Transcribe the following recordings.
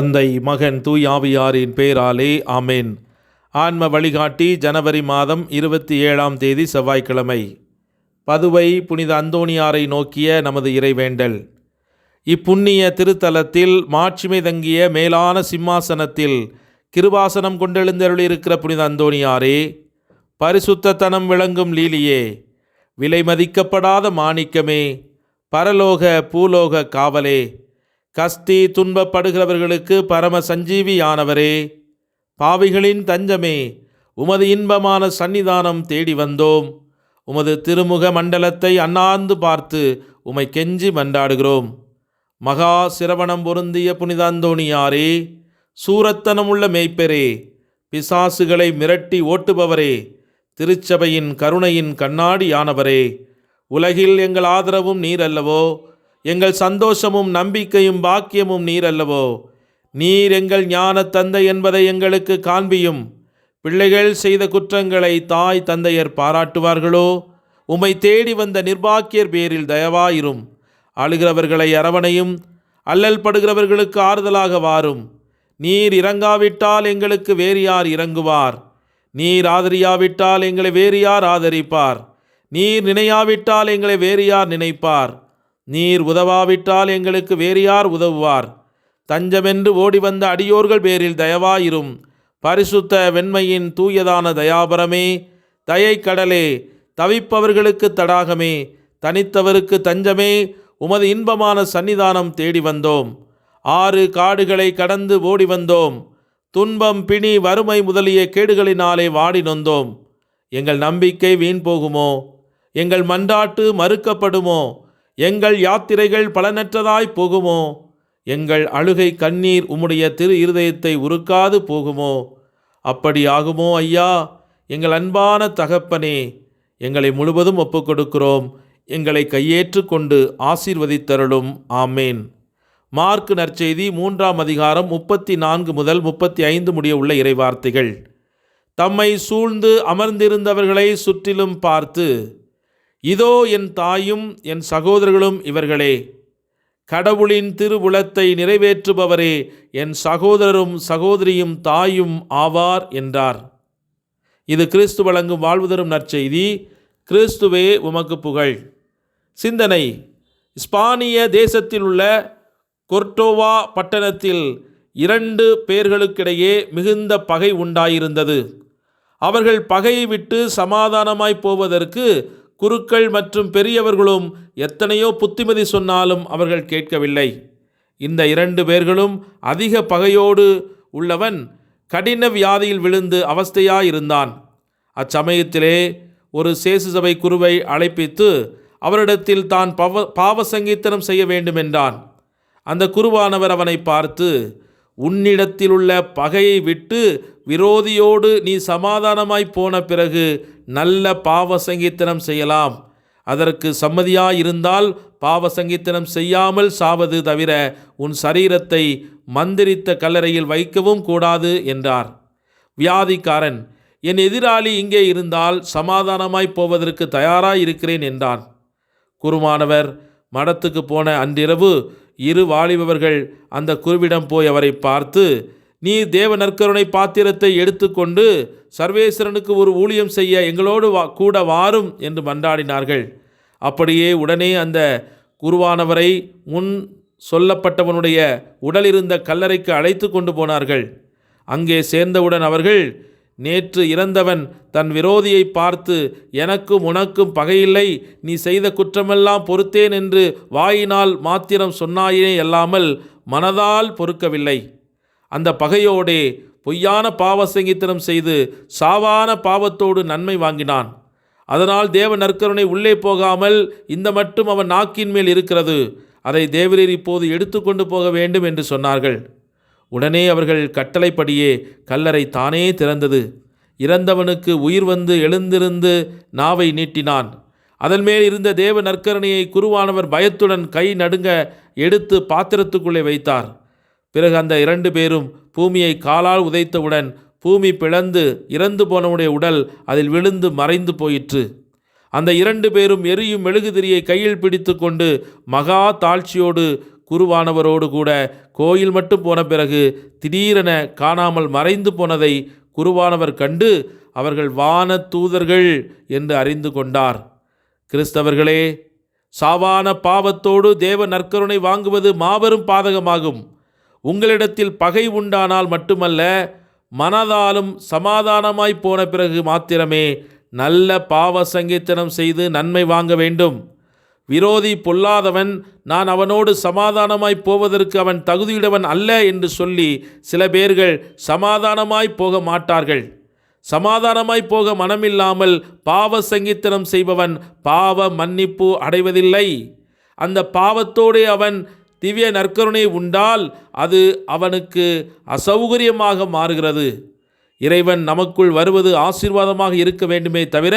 தந்தை, மகன், தூய் ஆவியாரின் பெயராலே ஆமேன். ஆன்ம வழிகாட்டி ஜனவரி மாதம் 27ஆம் தேதி செவ்வாய்க்கிழமை. பதுவை புனித அந்தோணியாரை நோக்கிய நமது இறைவேண்டல். இப்புண்ணிய திருத்தலத்தில் மாட்சிமை தங்கிய மேலான சிம்மாசனத்தில் கிருபாசனம் கொண்டெழுந்தருளியிருக்கிற புனித அந்தோணியாரே, பரிசுத்தத்தனம் விளங்கும் லீலியே, விலை மதிக்கப்படாத மாணிக்கமே, பரலோக பூலோக காவலே, கஸ்தி துன்பப்படுகிறவர்களுக்கு பரம சஞ்சீவியானவரே, பாவிகளின் தஞ்சமே, உமது இன்பமான சன்னிதானம் தேடி வந்தோம். உமது திருமுக மண்டலத்தை அண்ணாந்து பார்த்து உமை கெஞ்சி மன்றாடுகிறோம். மகா சிரவணம் பொருந்திய புனித அந்தோணியாரே, சூரத்தனமுள்ள மேய்ப்பரே, பிசாசுகளை மிரட்டி ஓட்டுபவரே, திருச்சபையின் கருணையின் கண்ணாடியானவரே, உலகில் எங்கள் ஆதரவும் நீர் அல்லவோ, எங்கள் சந்தோஷமும் நம்பிக்கையும் பாக்கியமும் நீர் அல்லவோ. நீர் எங்கள் ஞான தந்தை என்பதை எங்களுக்கு காண்பியும். பிள்ளைகள் செய்த குற்றங்களை தாய் தந்தையர் பாராட்டுவார்களோ? உம்மை தேடி வந்த நிர்பாக்கியர் பேரில் தயவாயிரும். அழுகிறவர்களை அரவணையும், அல்லல் படுகிறவர்களுக்கு ஆறுதலாக வாரும். நீர் இறங்காவிட்டால் எங்களுக்கு வேறு யார் இறங்குவார்? நீர் ஆதரியாவிட்டால் எங்களை வேறு யார் ஆதரிப்பார்? நீர் நினையாவிட்டால் எங்களை வேறு யார் நினைப்பார்? நீர் உதவாவிட்டால் எங்களுக்கு வேறு யார் உதவுவார்? தஞ்சமென்று ஓடி வந்த அடியோர்கள் பேரில் தயவாயிரும். பரிசுத்த வெண்மையின் தூயதான தயாபரமே, தயை கடலே, தவிப்பவர்களுக்கு தடாகமே, தனித்தவருக்கு தஞ்சமே, உமது இன்பமான சன்னிதானம் தேடி வந்தோம். 6 காடுகளை கடந்து ஓடி வந்தோம். துன்பம், பிணி, வறுமை முதலிய கேடுகளினாலே வாடி நொந்தோம். எங்கள் நம்பிக்கை வீண் போகுமோ? எங்கள் மன்றாட்டு மறுக்கப்படுமோ? எங்கள் யாத்திரைகள் பலனற்றதாய் போகுமோ? எங்கள் அழுகை கண்ணீர் உம்முடைய திரு இருதயத்தை உருக்காது போகுமோ? அப்படி ஆகுமோ ஐயா? எங்கள் அன்பான தகப்பனே, எங்களை முழுவதும் ஒப்புக்கொடுக்கிறோம். எங்களை கையேற்று கொண்டு ஆசீர்வதித்தருளும். ஆமேன். மார்க் நற்செய்தி 3ஆம் அதிகாரம் 34 முதல் 35 முடிய உள்ள இறைவார்த்தைகள். தம்மை சூழ்ந்து அமர்ந்திருந்தவர்களை சுற்றிலும் பார்த்து, இதோ என் தாயும் என் சகோதரர்களும் இவர்களே, கடவுளின் திருவுளத்தை நிறைவேற்றுபவரே, என் சகோதரரும் சகோதரியும் தாயும் ஆவார் என்றார். இது கிறிஸ்து வழங்கும் வாழ்வு தரும் நற்செய்தி. கிறிஸ்துவே உமக்கு புகழ். சிந்தனை. ஸ்பானிய தேசத்தில் உள்ள கொர்டோவா பட்டணத்தில் 2 பேர்களுக்கிடையே மிகுந்த பகை உண்டாயிருந்தது. அவர்கள் பகையை விட்டு சமாதானமாய் போவதற்கு குருக்கள் மற்றும் பெரியவர்களும் எத்தனையோ புத்திமதி சொன்னாலும் அவர்கள் கேட்கவில்லை. இந்த 2 பேர்களும் அதிக பகையோடு உள்ளவன் கடின வியாதியில் விழுந்து அவஸ்தையாயிருந்தான். அச்சமயத்திலே ஒரு சேசு சபை குருவை அழைப்பித்து அவரிடத்தில் தான் பாவ சங்கீர்த்தனம் செய்ய வேண்டும் என்றான். அந்த குருவானவர் அவனை பார்த்து, உன்னிடத்திலுள்ள பகையை விட்டு விரோதியோடு நீ சமாதானமாய் போன பிறகு நல்ல பாவ சங்கீர்த்தனம் செய்யலாம். அதற்கு சம்மதியாயிருந்தால் பாவ சங்கீர்த்தனம் செய்யாமல் சாவது தவிர உன் சரீரத்தை மந்திரித்த கல்லறையில் வைக்கவும் கூடாது என்றார். வியாதிக்காரன், என் எதிராளி இங்கே இருந்தால் சமாதானமாய் போவதற்கு தயாராயிருக்கிறேன் என்றான். குருமானவர் மடத்துக்கு போன அன்றிரவு 2 வாலிபவர்கள் அந்த குருவிடம் போய் அவரை பார்த்து, நீ தேவ நற்கருணை பாத்திரத்தை எடுத்துக்கொண்டு சர்வேஸ்வரனுக்கு ஒரு ஊழியம் செய்ய எங்களோடு கூட வாரும் என்று மன்றாடினார்கள். அப்படியே உடனே அந்த குருவானவரை முன் சொல்லப்பட்டவனுடைய உடல் இருந்த கல்லறைக்கு அழைத்து கொண்டு போனார்கள். அங்கே சேர்ந்தவுடன் அவர்கள், நேற்று இறந்தவன் தன் விரோதியை பார்த்து, எனக்கும் உனக்கும் பகையில்லை, நீ செய்த குற்றமெல்லாம் பொறுத்தேன் என்று வாயினால் மாத்திரம் சொன்னாயே அல்லாமல் மனதால் பொறுக்கவில்லை. அந்த பகையோடே பொய்யான பாவ சங்கீர்த்தனம் செய்து சாவான பாவத்தோடு நன்மை வாங்கினான். அதனால் தேவ நற்கருணை உள்ளே போகாமல் இந்த மட்டும் அவன் நாக்கின் மேல் இருக்கிறது. அதை தேவரீர் இப்போது எடுத்துக்கொண்டு போக வேண்டும் என்று சொன்னார்கள். உடனே அவர்கள் கட்டளைப்படியே கல்லறை தானே திறந்தது. இறந்தவனுக்கு உயிர் வந்து எழுந்திருந்து நாவை நீட்டினான். அதன் மேல் இருந்த தேவ நற்கருணையை குருவானவர் பயத்துடன் கை நடுங்க எடுத்து பாத்திரத்துக்குள்ளே வைத்தார். பிறகு அந்த 2 பேரும் பூமியை காலால் உதைத்தவுடன் பூமி பிளந்து இறந்து போனவுடைய உடல் அதில் விழுந்து மறைந்து போயிற்று. அந்த 2 பேரும் எரியும் மெழுகுதிரியை கையில் பிடித்து கொண்டு மகா தாழ்ச்சியோடு குருவானவரோடு கூட கோயில் மட்டும் போன பிறகு திடீரென காணாமல் மறைந்து போனதை குருவானவர் கண்டு அவர்கள் வான தூதர்கள் என்று அறிந்து கொண்டார். கிறிஸ்தவர்களே, சாவான பாவத்தோடு தேவ நற்கருணை வாங்குவது மாபெரும் பாதகமாகும். உங்களிடத்தில் பகை உண்டானால் மட்டுமல்ல, மனதாலும் சமாதானமாய் போன பிறகு மாத்திரமே நல்ல பாவ சங்கீர்த்தனம் செய்து நன்மை வாங்க வேண்டும். விரோதி பொல்லாதவன், நான் அவனோடு சமாதானமாய் போவதற்கு அவன் தகுதியுடையவன் அல்ல என்று சொல்லி சில பேர்கள் சமாதானமாய் போக மாட்டார்கள். சமாதானமாய் போக மனமில்லாமல் பாவ சங்கீர்த்தனம் செய்பவன் பாவ மன்னிப்பு அடைவதில்லை. அந்த பாவத்தோடு அவன் திவ்ய நற்கருணை உண்டால் அது அவனுக்கு அசௌகரியமாக மாறுகிறது. இறைவன் நமக்குள் வருவது ஆசீர்வாதமாக இருக்க வேண்டுமே தவிர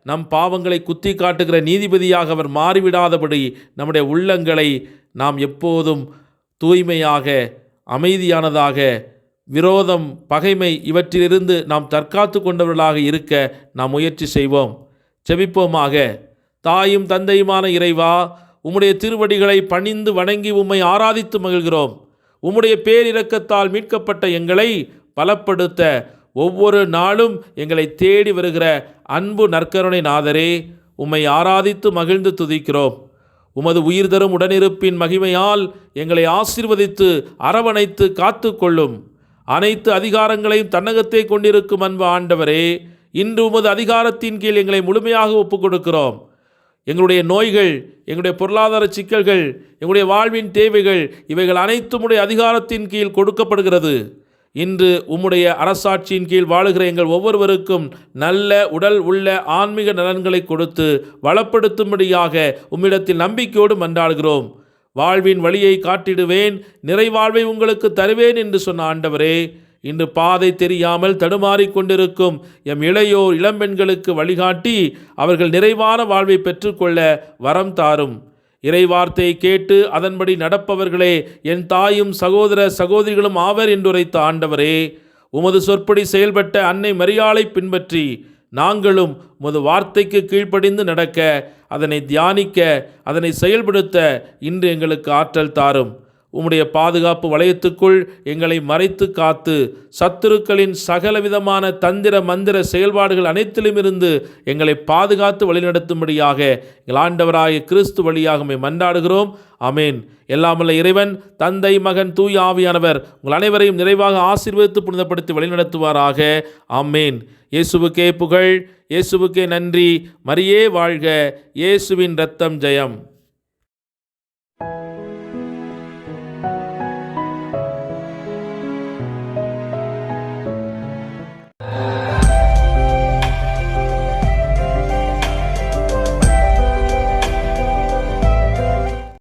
நம் பாவங்களை குத்தி காட்டுகிற நீதிபதியாக அவர் மாறிவிடாதபடி நம்முடைய உள்ளங்களை நாம் எப்போதும் தூய்மையாக, அமைதியானதாக, விரோதம், பகைமை இவற்றிலிருந்து நாம் தற்காத்து கொண்டவர்களாக இருக்க நாம் முயற்சி செய்வோம். ஜெபிப்போமாக. தாயும் தந்தையுமான இறைவா, உம்முடைய திருவடிகளை பணிந்து வணங்கி உம்மை ஆராதித்து மகிழ்கிறோம். உம்முடைய பேரிரக்கத்தால் மீட்கப்பட்ட எங்களை பலப்படுத்த ஒவ்வொரு நாளும் எங்களை தேடி வருகிற அன்பு நற்கருணை நாதரே, உம்மை ஆராதித்து மகிழ்ந்து துதிக்கிறோம். உமது உயிர் தரும் உடனிருப்பின் மகிமையால் எங்களை ஆசீர்வதித்து அரவணைத்து காத்து கொள்ளும். அனைத்து அதிகாரங்களையும் தன்னகத்தை கொண்டிருக்கும் அன்பு ஆண்டவரே, இன்று உமது அதிகாரத்தின் கீழ் எங்களை முழுமையாக ஒப்புக் கொடுக்கிறோம். எங்களுடைய நோய்கள், எங்களுடைய பொருளாதார சிக்கல்கள், எங்களுடைய வாழ்வின் தேவைகள் இவைகள் அனைத்தும் உடைய அதிகாரத்தின் கீழ் கொடுக்கப்படுகிறது. இன்று உம்முடைய அரசாட்சியின் கீழ் வாழுகிற எங்கள் ஒவ்வொருவருக்கும் நல்ல உடல் உள்ள ஆன்மீக நலன்களை கொடுத்து வளப்படுத்தும்படியாக உம்மிடத்தில் நம்பிக்கையோடு மன்றாடுகிறோம். வாழ்வின் வழியை காட்டிடுவேன், நிறைவாழ்வை உங்களுக்கு தருவேன் என்று சொன்ன ஆண்டவரே, இன்று பாதை தெரியாமல் தடுமாறிக் கொண்டிருக்கும் எம் இளையோர் இளம்பெண்களுக்கு வழிகாட்டி அவர்கள் நிறைவான வாழ்வை பெற்றுக்கொள்ள வரம் தாரும். இறைவார்த்தையை கேட்டு அதன்படி நடப்பவர்களே என் தாயும் சகோதர சகோதரிகளும் ஆவர் என்றுரைத்த ஆண்டவரே, உமது சொற்படி செயல்பட்ட அன்னை மரியாளை பின்பற்றி நாங்களும் உமது வார்த்தைக்கு கீழ்ப்படிந்து நடக்க, அதனை தியானிக்க, அதனை செயல்படுத்த இன்று எங்களுக்கு ஆற்றல் தாரும். உம்முடைய பாதுகாப்பு வளையத்துக்குள் எங்களை மறைத்து காத்து சத்துருக்களின் சகலவிதமான தந்திர மந்திர செயல்பாடுகள் அனைத்திலுமிருந்து எங்களை பாதுகாத்து வழிநடத்தும்படியாக எங்கள் ஆண்டவராகிய கிறிஸ்து வழியாக உம்மை மன்றாடுகிறோம். ஆமேன். எல்லாமல்ல இறைவன், தந்தை, மகன், தூய ஆவியானவர் உங்கள் அனைவரையும் நிறைவாக ஆசீர்வதித்து புனிதப்படுத்தி வழிநடத்துவாராக. ஆமேன். இயேசுவுக்கே புகழ், இயேசுவுக்கே நன்றி. மரியே வாழ்க. இயேசுவின் இரத்தம் ஜெயம்.